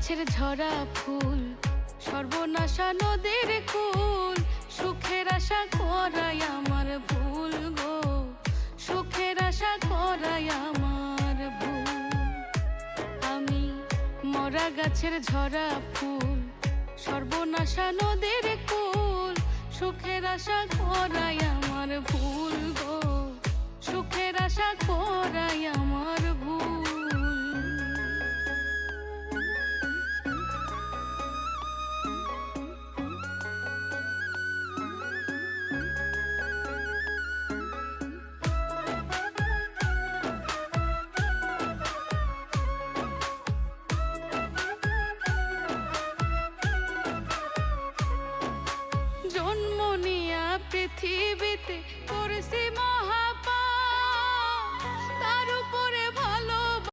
গাছের ঝরা ফুল, সর্বনাশা নদীর কুল। সুখের আশা করাই আমার ভুল গো, সুখের আশা করাই আমার ভুল। আমি মরা গাছের ঝরা ফুল, সর্বনাশা নদীর কুল। সুখের আশা করাই আমার ভুল গো, সুখের আশা করাই আমার